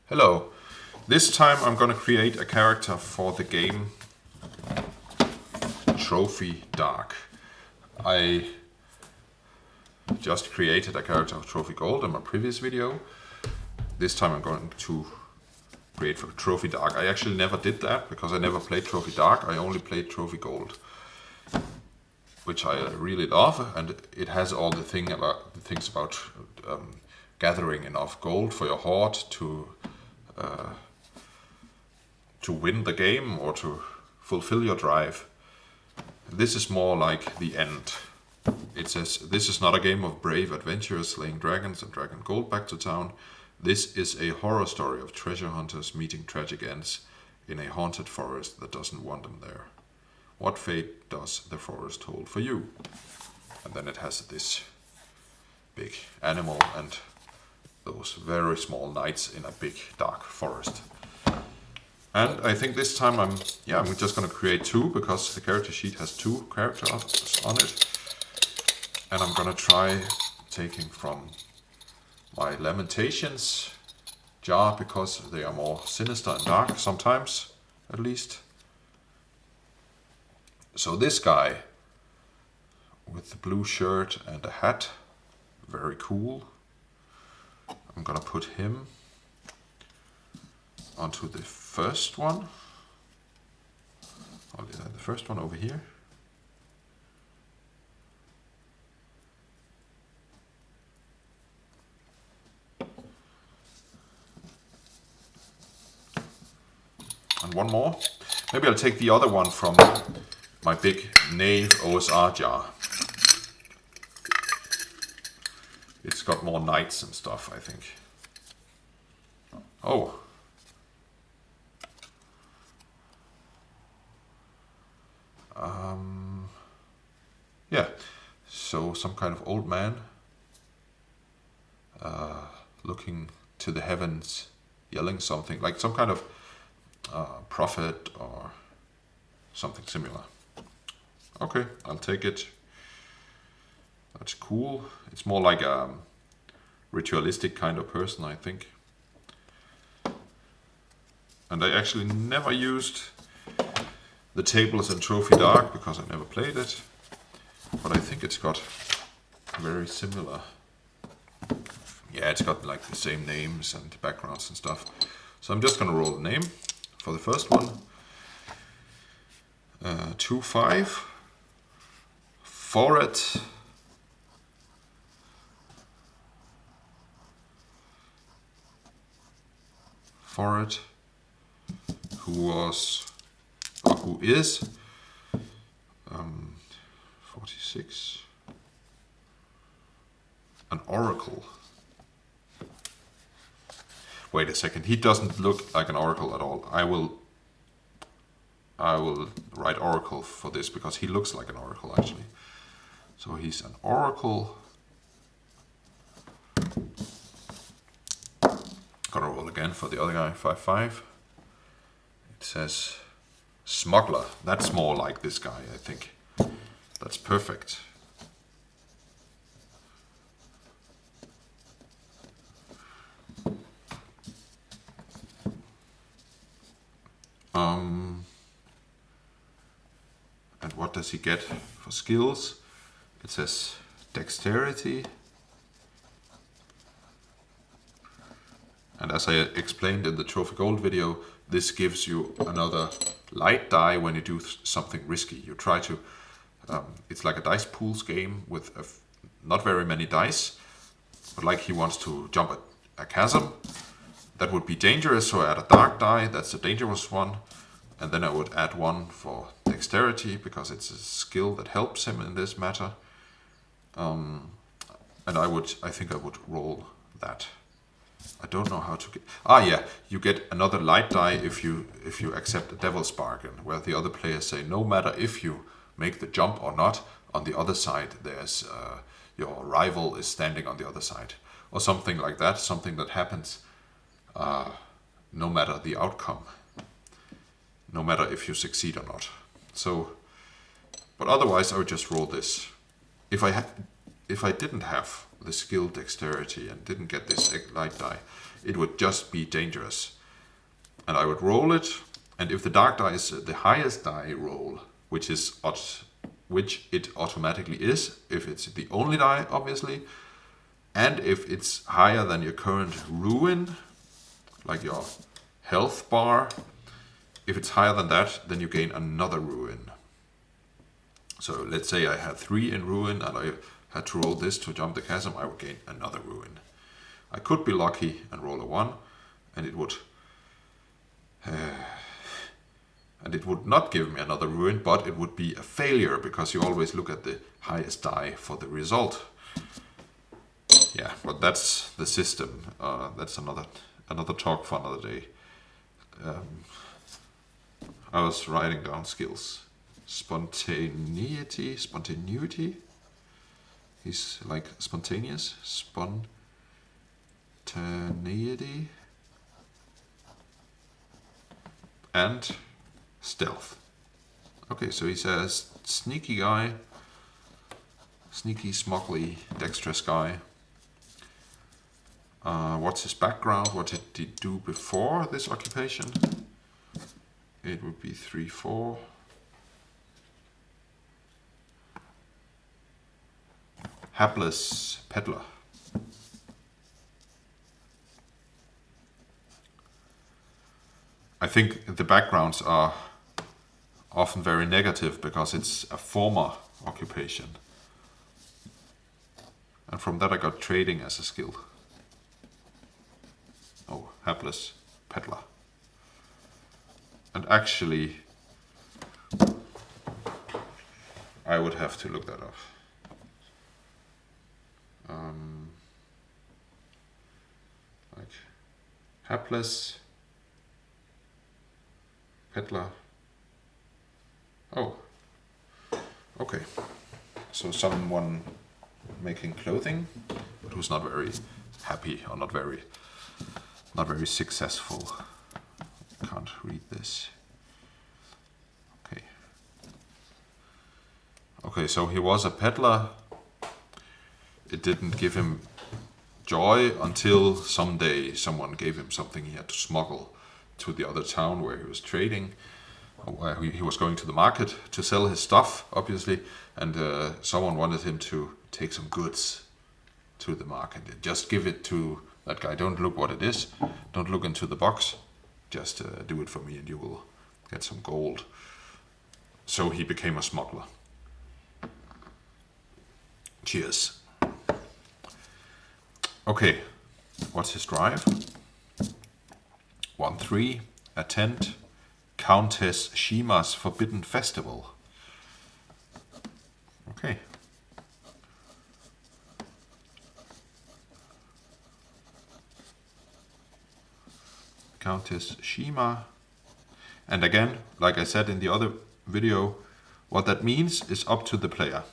Hello. This time I'm going to create a character for the game Trophy Dark. I just created a character of Trophy Gold in my previous video. This time I'm going to create for Trophy Dark. I actually never did that because I never played Trophy Dark. I only played Trophy Gold, which I really love, and it has all the things about gathering enough gold for your hoard to win the game or to fulfill your drive. This is more like the end. It says, this is not a game of brave adventurers slaying dragons and dragging gold back to town. This is a horror story of treasure hunters meeting tragic ends in a haunted forest that doesn't want them there. What fate does the forest hold for you? And then it has this big animal and those very small knights in a big dark forest. And I think this time I'm just going to create two, because the character sheet has two characters on it. And I'm going to try taking from my Lamentations jar, because they are more sinister and dark sometimes, at least. So this guy with the blue shirt and a hat, very cool. I'm going to put him onto the first one. The first one over here. And one more. Maybe I'll take the other one from my big Knave OSR jar. It's got more knights and stuff, I think. Oh. Yeah, so some kind of old man looking to the heavens, yelling something, like some kind of prophet or something similar. Okay, I'll take it. That's cool. It's more like a ritualistic kind of person, I think. And I actually never used the tables in Trophy Dark because I never played it. But I think it's got very similar. Yeah, it's got like the same names and backgrounds and stuff. So I'm just gonna roll the name for the first one. 2-5. Foret. Foret, who is 46, an oracle. Wait a second, he doesn't look like an oracle at all. I will write oracle for this because he looks like an oracle actually. So he's an oracle. Gotta roll again for the other guy, 5-5. It says smuggler. That's more like this guy, I think. That's perfect. And what does he get for skills? It says dexterity. And as I explained in the Trophy Gold video, this gives you another light die when you do something risky. You try to, it's like a dice pools game with not very many dice, but like he wants to jump a chasm. That would be dangerous, so I add a dark die, that's a dangerous one. And then I would add one for dexterity, because it's a skill that helps him in this matter. And I think I would roll that. I don't know how to get... yeah, you get another light die if you accept a devil's bargain, where the other players say, no matter if you make the jump or not, on the other side there's your rival is standing on the other side, or something like that, something that happens no matter the outcome, no matter if you succeed or not. So, but otherwise I would just roll this. If I didn't have the skill dexterity and didn't get this light die, it would just be dangerous. And I would roll it, and if the dark die is the highest die roll, which it automatically is, if it's the only die, obviously, and if it's higher than your current ruin, like your health bar, if it's higher than that, then you gain another ruin. So let's say I had 3 in ruin and I had to roll this to jump the chasm, I would gain another ruin. I could be lucky and roll a 1, and it would not give me another ruin, but it would be a failure because you always look at the highest die for the result. Yeah, but that's the system. That's another talk for another day. I was writing down skills. Spontaneity. He's like spontaneous. Spontaneity. And stealth. Okay, so he says sneaky guy. Sneaky, smuggly, dexterous guy. What's his background? What did he do before this occupation? It would be 3-4. Hapless peddler. I think the backgrounds are often very negative because it's a former occupation. And from that I got trading as a skill. Oh, hapless peddler. And actually, I would have to look that up. Like hapless peddler. Oh, okay. So someone making clothing, but who's not very happy or not very successful. Can't read this. Okay, so he was a peddler. It didn't give him joy until someday someone gave him something he had to smuggle to the other town where he was trading, or where he was going to the market to sell his stuff, obviously, and someone wanted him to take some goods to the market. Just give it to that guy. Don't look what it is. Don't look into the box. Just do it for me and you will get some gold. So he became a smuggler. Cheers. Okay, what's his drive? 1-3, attend Countess Shima's Forbidden Festival. Okay. Countess Shima. And again, like I said in the other video, what that means is up to the player.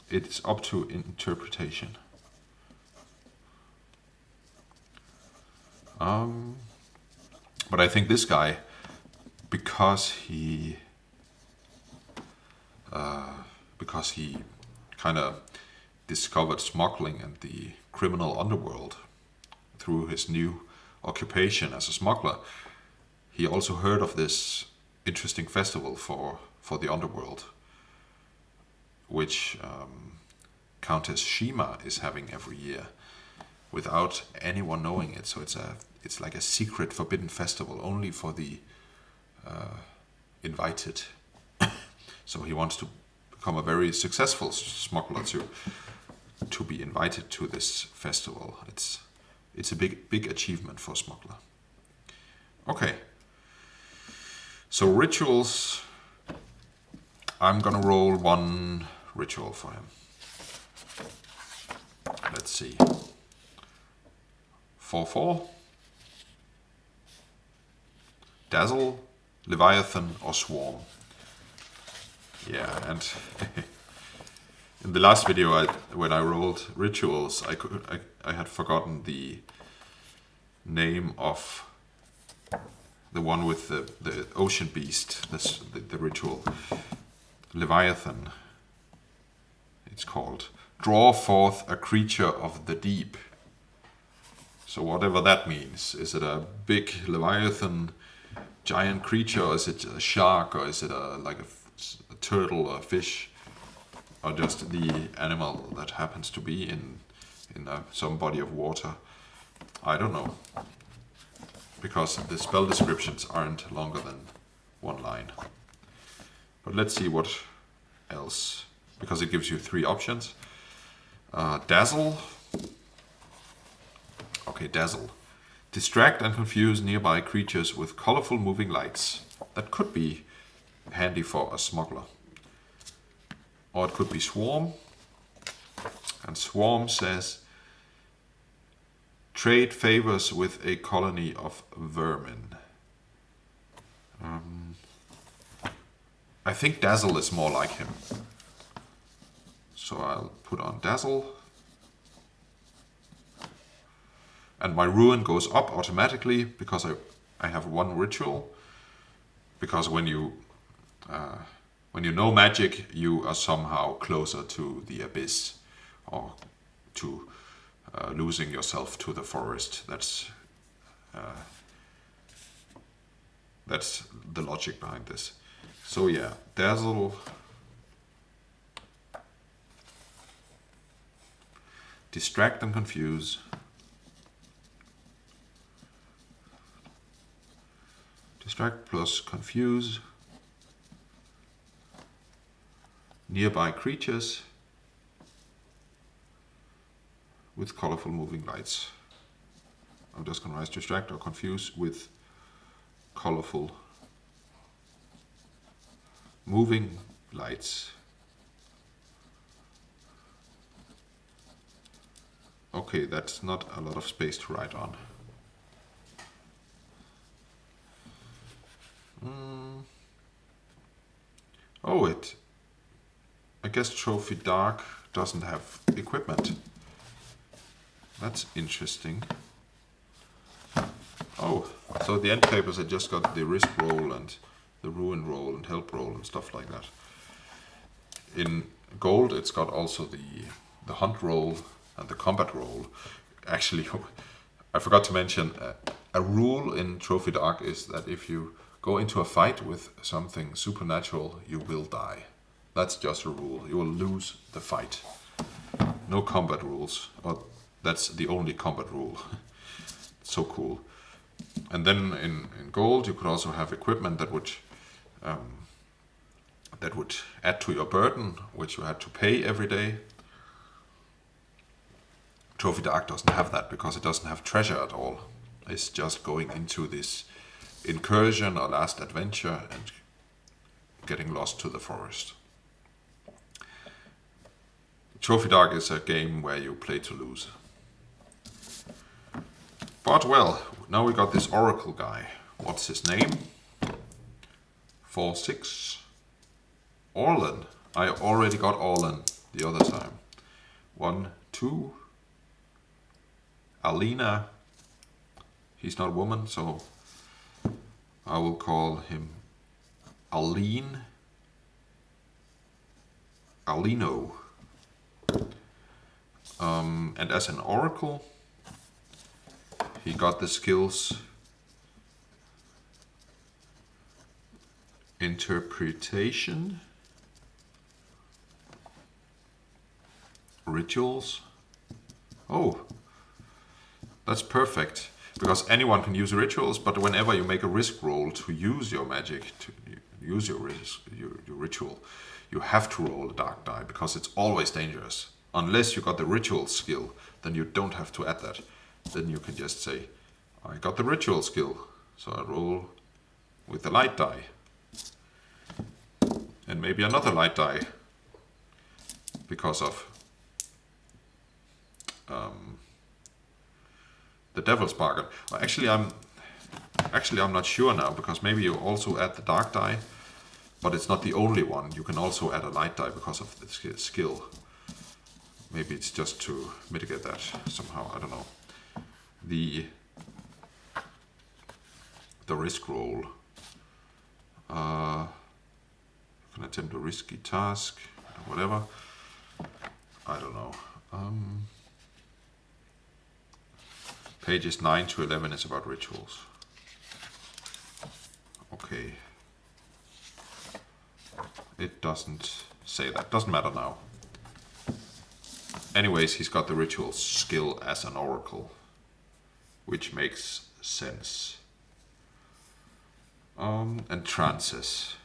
It's up to interpretation. But I think this guy, because he kind of discovered smuggling and the criminal underworld through his new occupation as a smuggler, he also heard of this interesting festival for the underworld, which Countess Shima is having every year without anyone knowing it. So it's like a secret forbidden festival only for the invited. So he wants to become a very successful smuggler to be invited to this festival. It's a big achievement for a smuggler. Okay. So rituals. I'm gonna roll 1 ritual for him. Let's see. 4-4. Dazzle, Leviathan, or Swarm. Yeah, and in the last video, when I rolled rituals, I had forgotten the name of the one with the ocean beast. The ritual. Leviathan. It's called. Draw forth a creature of the deep. So whatever that means. Is it a big Leviathan giant creature, or is it a shark, or is it like a turtle or a fish, or just the animal that happens to be in some body of water? I don't know, because the spell descriptions aren't longer than one line. But let's see what else, because it gives you 3 options. Dazzle. Okay, dazzle. Distract and confuse nearby creatures with colorful moving lights. That could be handy for a smuggler. Or it could be swarm. And swarm says, trade favors with a colony of vermin. I think dazzle is more like him. So I'll put on dazzle. And my ruin goes up automatically because I have 1 ritual. Because when you know magic, you are somehow closer to the abyss, or to losing yourself to the forest. That's the logic behind this. So yeah, dazzle, distract and confuse. Distract plus confuse nearby creatures with colorful moving lights. I'm just going to write distract or confuse with colorful moving lights. Okay, that's not a lot of space to write on. Oh, I guess Trophy Dark doesn't have equipment. That's interesting. Oh, so the end papers, I just got the risk roll and the ruin roll and help roll and stuff like that. In gold, it's got also the hunt roll and the combat roll. Actually, I forgot to mention, a rule in Trophy Dark is that if you go into a fight with something supernatural, you will die. That's just a rule. You will lose the fight. No combat rules. Or that's the only combat rule. So cool. And then in gold, you could also have equipment that would add to your burden, which you had to pay every day. Trophy Dark doesn't have that because it doesn't have treasure at all. It's just going into this incursion or last adventure and getting lost to the forest. Trophy Dark is a game where you play to lose. But well, now we got this Oracle guy. What's his name? 4-6. Orlan. I already got Orlan the other time. 1, 2. Alina. He's not a woman, so I will call him Aline. Alino. And as an oracle, he got the skills interpretation, rituals. Oh, that's perfect. Because anyone can use rituals, but whenever you make a risk roll to use your magic, to use your ritual, you have to roll a dark die, because it's always dangerous. Unless you got the ritual skill, then you don't have to add that. Then you can just say, I got the ritual skill, so I roll with the light die. And maybe another light die, because of the Devil's Bargain. Actually, I'm not sure now, because maybe you also add the dark die, but it's not the only one. You can also add a light die because of the skill. Maybe it's just to mitigate that somehow. I don't know. The risk roll. You can attempt a risky task, whatever. I don't know. Pages 9 to 11 is about rituals. Okay. It doesn't say that. Doesn't matter now. Anyways, he's got the ritual skill as an oracle, which makes sense. And trances.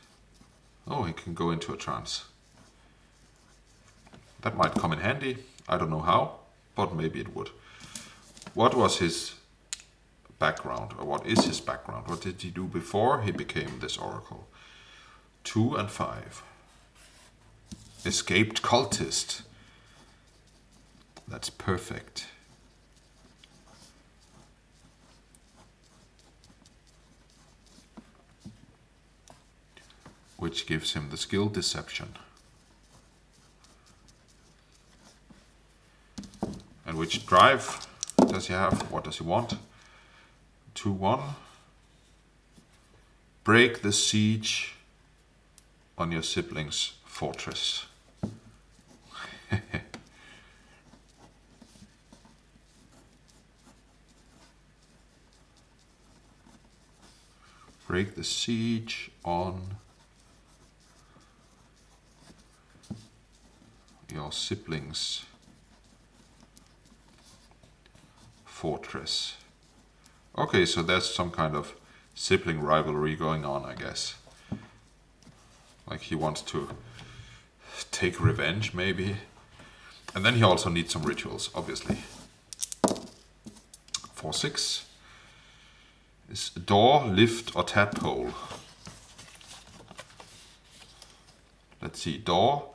Oh, he can go into a trance. That might come in handy. I don't know how, but maybe it would. What was his background, or what is his background? What did he do before he became this oracle? 2 and 5. Escaped cultist. That's perfect. Which gives him the skill deception. And which drive does he have? What does he want? 2-1. Break the siege on your sibling's fortress. Break the siege on your sibling's fortress. Okay, so there's some kind of sibling rivalry going on, I guess. Like he wants to take revenge, maybe. And then he also needs some rituals, obviously. 4-6 is door, lift, or tadpole. Let's see, door.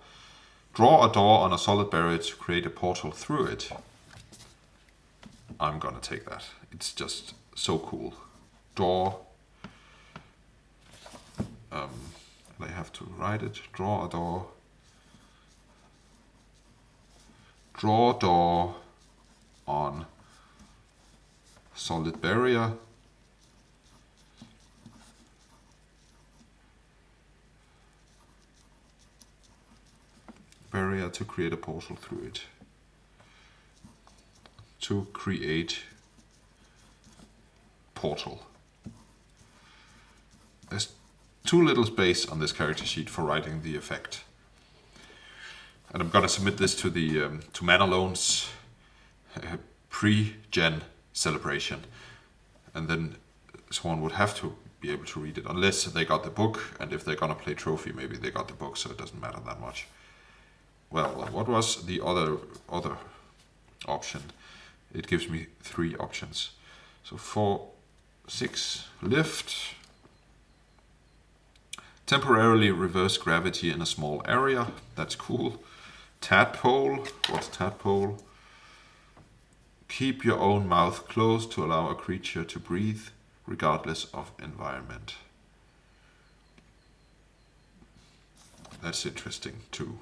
Draw a door on a solid barrier to create a portal through it. I'm gonna take that. It's just so cool. Draw. I have to write it. Draw a door. Draw door on solid barrier. Barrier to create a portal through it. To create portal. There's too little space on this character sheet for writing the effect. And I'm gonna submit this to the to Manalone's pre-gen celebration, and then someone would have to be able to read it unless they got the book. And if they're gonna play trophy, maybe they got the book, so it doesn't matter that much. Well, what was the other option? It gives me 3 options. So 4-6 lift. Temporarily reverse gravity in a small area. That's cool. Tadpole. What's tadpole? Keep your own mouth closed to allow a creature to breathe regardless of environment. That's interesting too.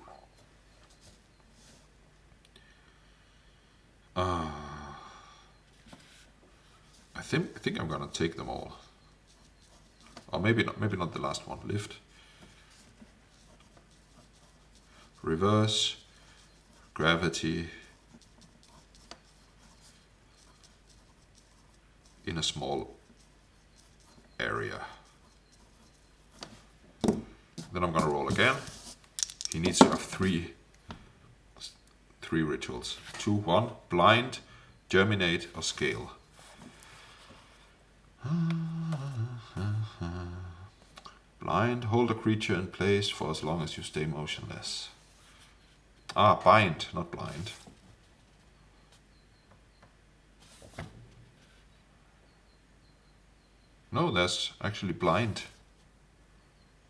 I think I'm gonna take them all. Or maybe not the last one. Lift. Reverse gravity in a small area. Then I'm gonna roll again. He needs to have three rituals. 2-1. Blind, germinate, or scale. Blind, hold a creature in place for as long as you stay motionless. Bind, not blind. No, that's actually blind.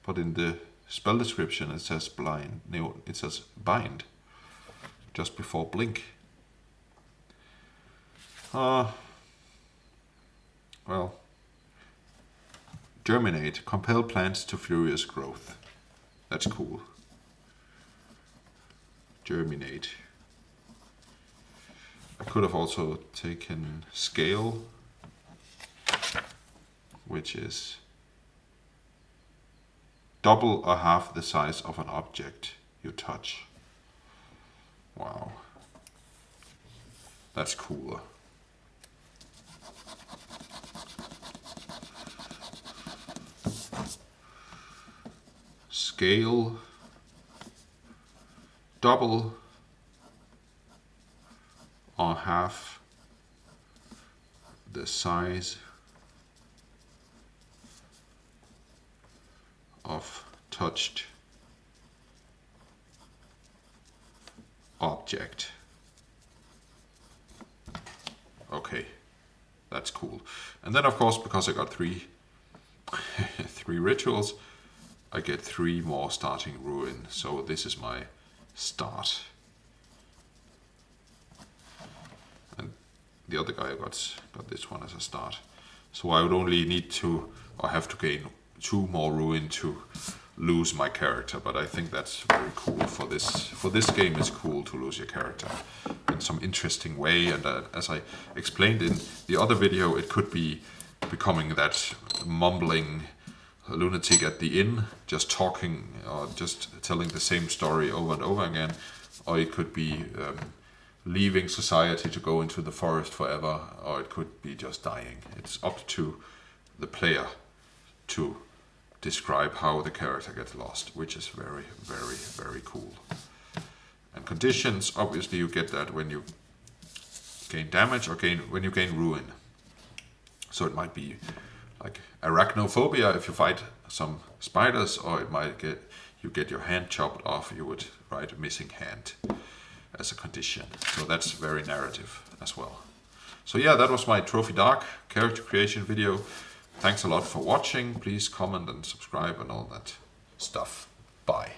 But in the spell description it says blind. No, it says bind. Just before blink. Well. Germinate, compel plants to furious growth. That's cool. Germinate. I could have also taken scale, which is double or half the size of an object you touch. Wow. That's cooler. scale, double or half the size of touched object. Okay, that's cool. And then of course, because I got three rituals, I get 3 more starting ruin. So this is my start. And the other guy got this one as a start. So I would only need to, or have to gain 2 more ruin to lose my character, but I think that's very cool for this. For this game, it's cool to lose your character in some interesting way. And as I explained in the other video, it could be becoming that mumbling lunatic at the inn, just talking or just telling the same story over and over again, or it could be leaving society to go into the forest forever, or it could be just dying. It's up to the player to describe how the character gets lost, which is very, very, very cool. And conditions, obviously you get that when you gain damage or when you gain ruin. So it might be like arachnophobia if you fight some spiders, or it might you get your hand chopped off, you would write a missing hand as a condition. So that's very narrative as well. So yeah, that was my Trophy Dark character creation video. Thanks a lot for watching. Please comment and subscribe and all that stuff. Bye.